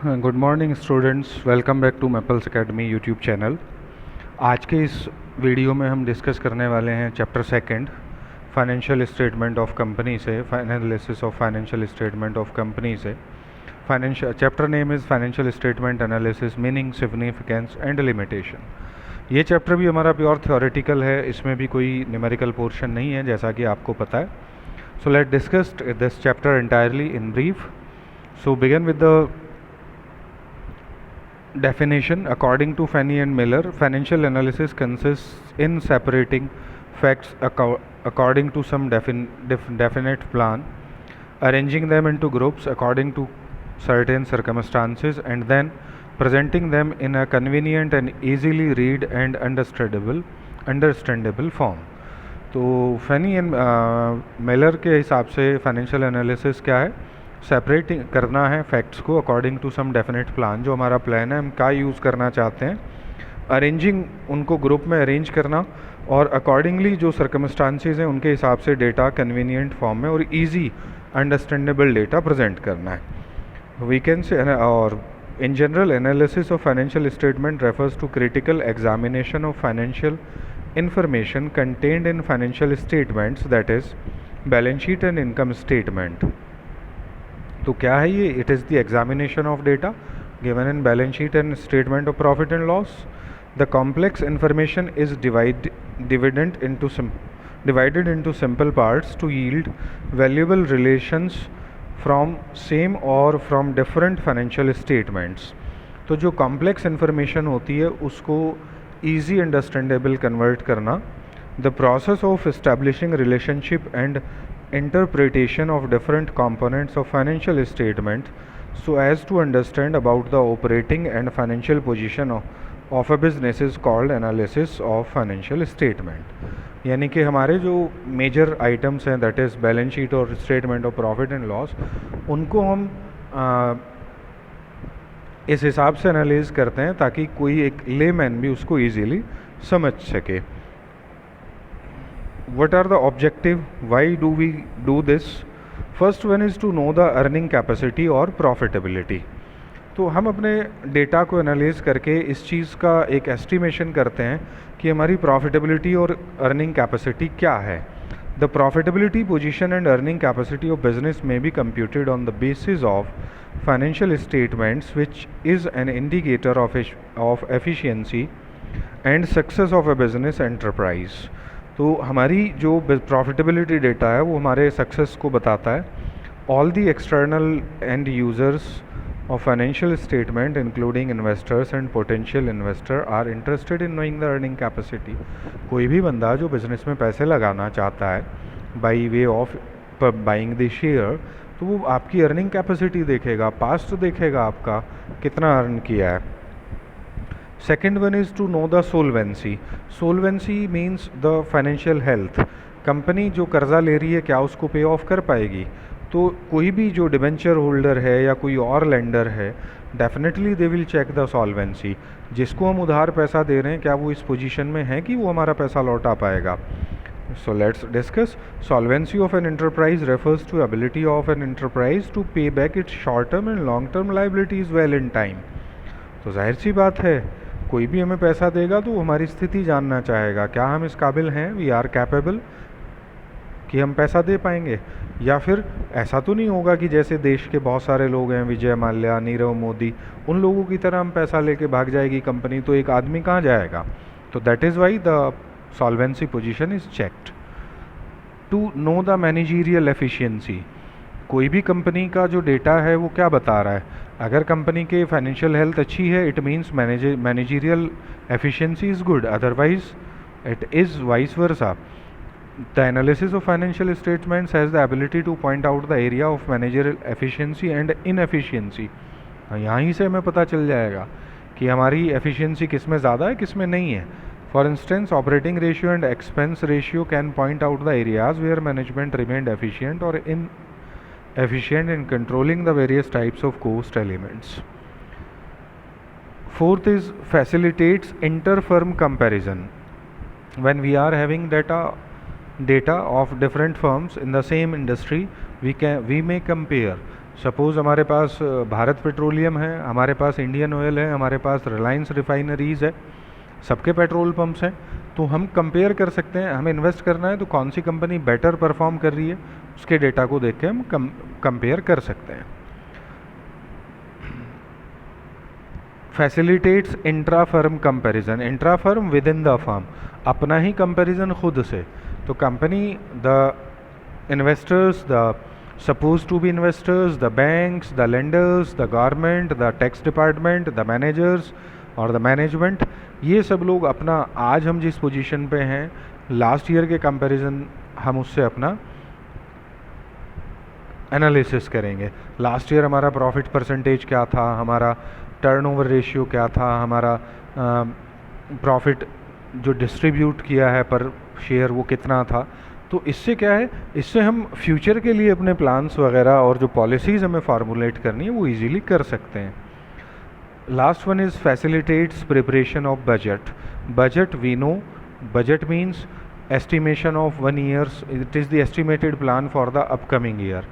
Good morning students, welcome back to Maples Academy YouTube channel. आज के इस video में हम डिस्कस करने वाले हैं chapter second, financial statement of company से, analysis of financial statement of company से। Financial chapter name is financial statement analysis, meaning, significance and limitation. ये चैप्टर भी हमारा प्योर थ्योरेटिकल है, इसमें भी कोई न्यूमेरिकल पोर्शन नहीं है जैसा कि आपको पता है। So let discuss this chapter entirely in brief. So begin with the definition. According to Fanny and Miller, financial analysis consists in separating facts according to some definite plan, arranging them into groups according to certain circumstances, and then presenting them in a convenient and easily read and understandable form. तो फैनी and Miller के हिसाब से financial analysis क्या है? Separate करना है facts को according to some definite plan. जो हमारा प्लान है, हम क्या यूज़ करना चाहते हैं, अरेंजिंग उनको ग्रुप में अरेंज करना, और अकॉर्डिंगली जो सर्कमस्टांसेस हैं उनके हिसाब से डेटा कन्वीनियंट फॉर्म में और इजी अंडरस्टैंडेबल डेटा प्रेजेंट करना है। वी कैन से, और in general analysis of financial statement refers to critical examination of financial information contained in financial statements, that is balance sheet and income statement. तो क्या है ये? It is the examination of data given in balance sheet and statement of profit and loss. The complex information is divided into simple parts to yield valuable relations from same or from different financial statements. तो जो complex information होती है उसको easy understandable convert करना. The process of establishing relationship and interpretation of different components of financial statement so as to understand about the operating and financial position of a business is called analysis of financial statement. यानी कि हमारे जो major items हैं, that is balance sheet और statement of profit and loss, उनको हम इस हिसाब से एनालाइज करते हैं ताकि कोई एक लेमैन भी उसको इजीली समझ सके. What are the objective? Why do we do this? First one is to know the earning capacity और प्रॉफिटेबिलिटी. तो हम अपने डेटा को एनालाइज करके इस चीज़ का एक एस्टिमेशन करते हैं कि हमारी प्रॉफिटेबिलिटी और अर्निंग कैपेसिटी क्या है. The profitability position and earning capacity of business may be computed on the basis of financial statements, which is an indicator of efficiency and success of a business enterprise. तो हमारी जो profitability data है वो हमारे success को बताता है. All the external end users of financial statement, including investors and potential investor, are interested in knowing the earning capacity. कोई भी बंदा जो बिजनेस में पैसे लगाना चाहता है by way of buying the share, तो वो आपकी अर्निंग कैपेसिटी देखेगा, पास्ट देखेगा आपका कितना अर्न किया है. Second one is to know the solvency. Solvency means the financial health. Company जो कर्जा ले रही है क्या उसको पे ऑफ कर पाएगी? तो कोई भी जो डिबेंचर होल्डर है या कोई और लेंडर है, definitely they will check the solvency. जिसको हम उधार पैसा दे रहे हैं क्या वो इस पोजीशन में है कि वो हमारा पैसा लौटा पाएगा. So let's discuss. Solvency of an enterprise refers to ability of an enterprise to pay back its short term and long term liabilities well in time. तो जाहिर सी बात है, कोई भी हमें पैसा देगा तो वो हमारी स्थिति जानना चाहेगा, क्या हम इस काबिल हैं, वी आर कैपेबल कि हम पैसा दे पाएंगे. या फिर ऐसा तो नहीं होगा कि जैसे देश के बहुत सारे लोग हैं, विजय माल्या, नीरव मोदी, उन लोगों की तरह हम पैसा लेके भाग जाएगी कंपनी, तो एक आदमी कहाँ जाएगा. तो that is why the solvency position is checked. To know the managerial efficiency. कोई भी कंपनी का जो डेटा है वो क्या बता रहा है? अगर कंपनी के फाइनेंशियल हेल्थ अच्छी है, it means managerial efficiency is good, otherwise it is vice versa. The analysis of financial statements has the ability to point out the area of managerial efficiency and inefficiency. यहाँ से हमें पता चल जाएगा कि हमारी एफिशिएंसी किस में ज़्यादा है, किस में नहीं है. For instance, operating ratio and expense ratio can point out the areas where management remained efficient और inefficient in controlling the various types of cost elements. Fourth is facilitates inter firm comparison. When we are having data of different firms in the same industry, we may compare suppose हमारे पास Bharat petroleum है, हमारे पास Indian oil है, हमारे पास Reliance refineries है, सबके petrol pumps हैं, तो हम कंपेयर कर सकते हैं। हमें इन्वेस्ट करना है तो कौन सी कंपनी बेटर परफॉर्म कर रही है, उसके डेटा को देख के हम कंपेयर कर सकते हैं। Facilitates intra firm comparison, intra firm with in the firm, अपना ही कंपेरिजन खुद से। तो company, the investors, the supposed to be investors, the banks, the lenders, the government, the tax department, the managers और the management, ये सब लोग अपना, आज हम जिस पोजीशन पे हैं लास्ट ईयर के कंपैरिजन हम उससे अपना एनालिसिस करेंगे। लास्ट ईयर हमारा प्रॉफिट परसेंटेज क्या था, हमारा टर्नओवर रेशियो क्या था, हमारा प्रॉफिट जो डिस्ट्रीब्यूट किया है पर शेयर वो कितना था। तो इससे क्या है, इससे हम फ्यूचर के लिए अपने प्लान्स वगैरह और जो पॉलिसीज़ हमें फार्मूलेट करनी है वो इजीली कर सकते हैं। Last one is facilitates preparation of budget. Budget we know, budget means estimation of 1 years, it is the estimated plan for the upcoming year।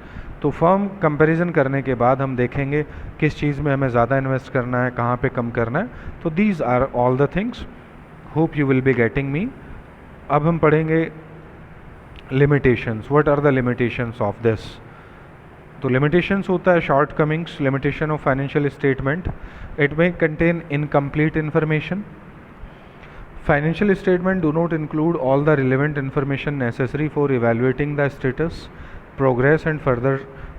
तो फर्म कंपैरिजन करने के बाद हम देखेंगे किस चीज़ में हमें ज़्यादा इन्वेस्ट करना है, कहाँ पे कम करना है। तो these are all the things, hope you will be getting me. अब हम पढ़ेंगे limitations, what are the limitations of this. तो लिमिटेशंस होता है shortcomings, limitation of financial statement, it may contain incomplete information. Financial statement do not include all the relevant information necessary for evaluating the status, progress and further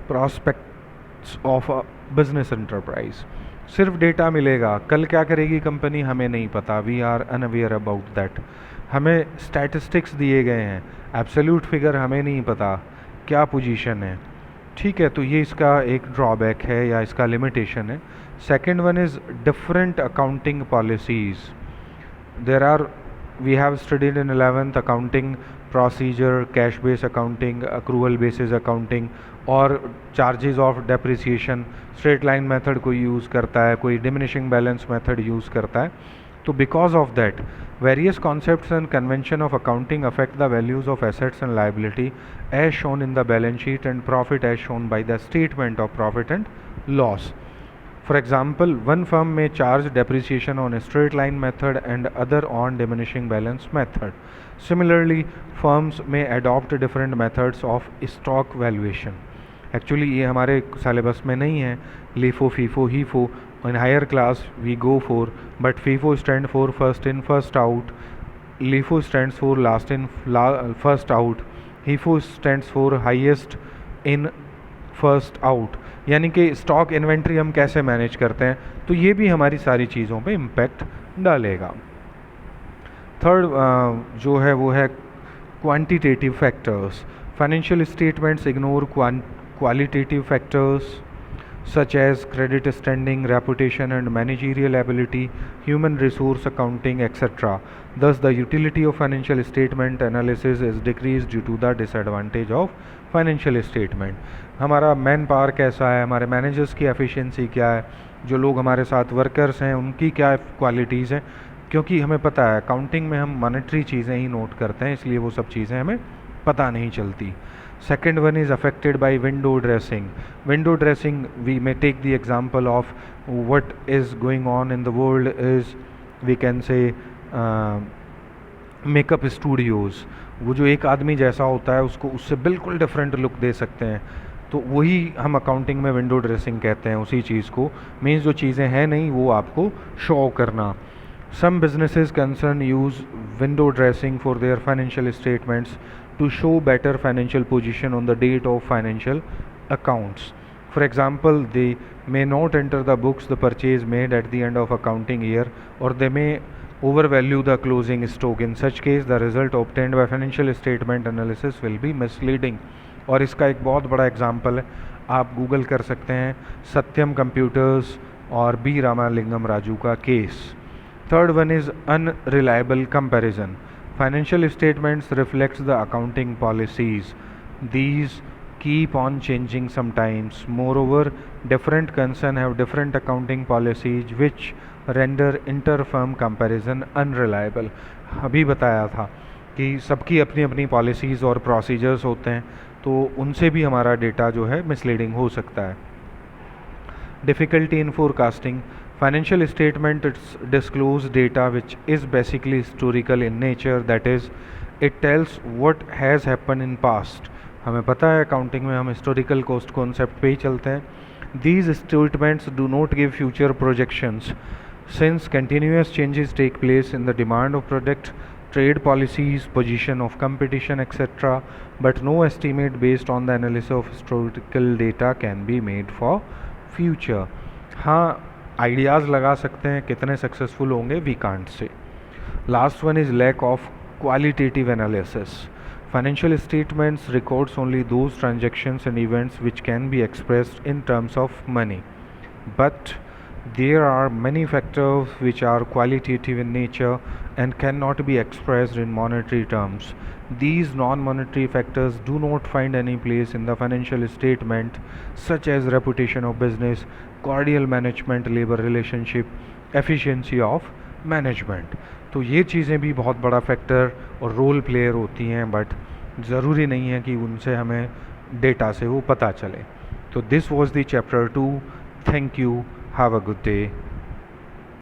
prospects of a business enterprise। सिर्फ data मिलेगा, कल क्या करेगी company हमें नहीं पता, we are unaware about that. हमें statistics दिए गए हैं, एब्सोल्यूट फिगर हमें नहीं पता क्या पोजीशन है, ठीक है। तो ये इसका एक ड्रॉबैक है या इसका लिमिटेशन है। Second one is different accounting policies. There are, we have studied in 11th accounting procedure, cash based accounting, accrual basis accounting और charges of depreciation, straight line method कोई use करता है, कोई diminishing balance method use करता है। तो because of that various concepts and convention of accounting affect the values of assets and liability as shown in the balance sheet and profit as shown by the statement of profit and loss। For example, one firm may charge depreciation on a straight line method and other on diminishing balance method। Similarly, firms may adopt different methods of stock valuation। Actually ये हमारे syllabus में नहीं है, LIFO, FIFO, HIFO in higher class we go for, but FIFO stand for first in first out, LIFO stands for last in first out, HIFO stands for highest in first out, यानी कि stock inventory हम कैसे manage करते हैं। तो ये भी हमारी सारी चीज़ों पे इम्पैक्ट डालेगा। थर्ड जो है वो है quantitative factors. Financial statements ignore qualitative factors such as credit standing, reputation and managerial ability, human resource accounting etc. Thus the utility of financial statement analysis is decreased due to the disadvantage of financial statement। हमारा man power कैसा है, हमारे managers की efficiency क्या है, जो लोग हमारे साथ वर्कर्स हैं उनकी क्या क्वालिटीज़ हैं, क्योंकि हमें पता है अकाउंटिंग में हम मॉनेटरी चीज़ें ही नोट करते हैं, इसलिए वो सब चीज़ें हमें पता नहीं चलती। Second one is affected by window dressing। Window dressing, we may take the example of what is going on in the world is, we can say makeup studios। वो जो एक आदमी जैसा होता है उसको उससे बिल्कुल डिफरेंट लुक दे सकते हैं, तो वही हम अकाउंटिंग में विंडो ड्रेसिंग कहते हैं उसी चीज़ को। मीन्स जो चीज़ें हैं नहीं वो आपको शो करना। Some businesses concern use window dressing for their financial statements to show better financial position on the date of financial accounts। For example, they may not enter the books the purchase made at the end of accounting year, or they may overvalue the closing stock। In such case, the result obtained by financial statement analysis will be misleading। और इसका एक बहुत बड़ा example है, आप Google कर सकते हैं, सत्यम कंप्यूटर्स और बी रामालिंगम राजू का case. Third one is unreliable comparison। Financial statements reflects the accounting policies. These keep on changing sometimes। Moreover, different concern have different accounting policies which render inter-firm comparison unreliable। अभी बताया था कि सबकी अपनी अपनी policies और procedures होते हैं, तो उनसे भी हमारा डेटा जो है मिसलीडिंग हो सकता है। Difficulty in forecasting. Financial statements disclose data which is basically historical in nature, that is, it tells what has happened in past. हमें पता है अकाउंटिंग में हम हिस्टोरिकल कॉस्ट कॉन्सेप्ट पे ही चलते हैं. These statements do not give future projections since continuous changes take place in the demand of product, trade policies, position of competition, etc. But no estimate based on the analysis of historical data can be made for future. हाँ, ideas लगा सकते हैं, कितने successful होंगे we can't say. Last one is lack of qualitative analysis. Financial statements records only those transactions and events which can be expressed in terms of money. But there are many factors which are qualitative in nature and cannot be expressed in monetary terms. These non-monetary factors do not find any place in the financial statement, such as reputation of business, cordial management, labor relationship, efficiency of management. तो ये चीज़ें भी बहुत बड़ा factor और role player होती हैं, but ज़रूरी नहीं है कि उनसे हमें डेटा से वो पता चले. तो this was the chapter 2. Thank you. Have a good day.